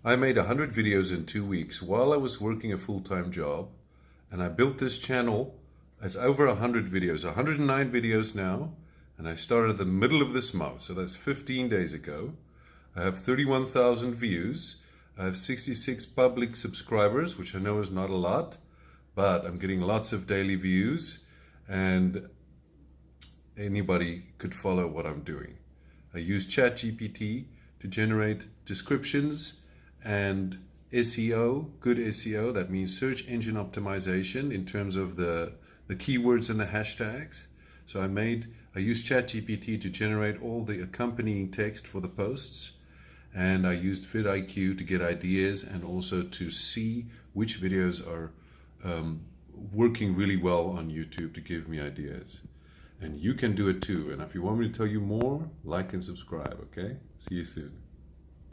I made 100 videos in 2 weeks while I was working a full-time job, and I built this channel as over 100 videos, 109 videos now, and I started the middle of this month, so that's 15 days ago. I have 31,000 views. I have 66 public subscribers, which I know is not a lot, but I'm getting lots of daily views, and anybody could follow what I'm doing. I use ChatGPT to generate descriptions and SEO, good SEO, that means search engine optimization in terms of the keywords and the hashtags. So I used ChatGPT to generate all the accompanying text for the posts, and I used vidIQ to get ideas and also to see which videos are working really well on YouTube to give me ideas. And you can do it too. And if you want me to tell you more, like and subscribe, okay? See you soon.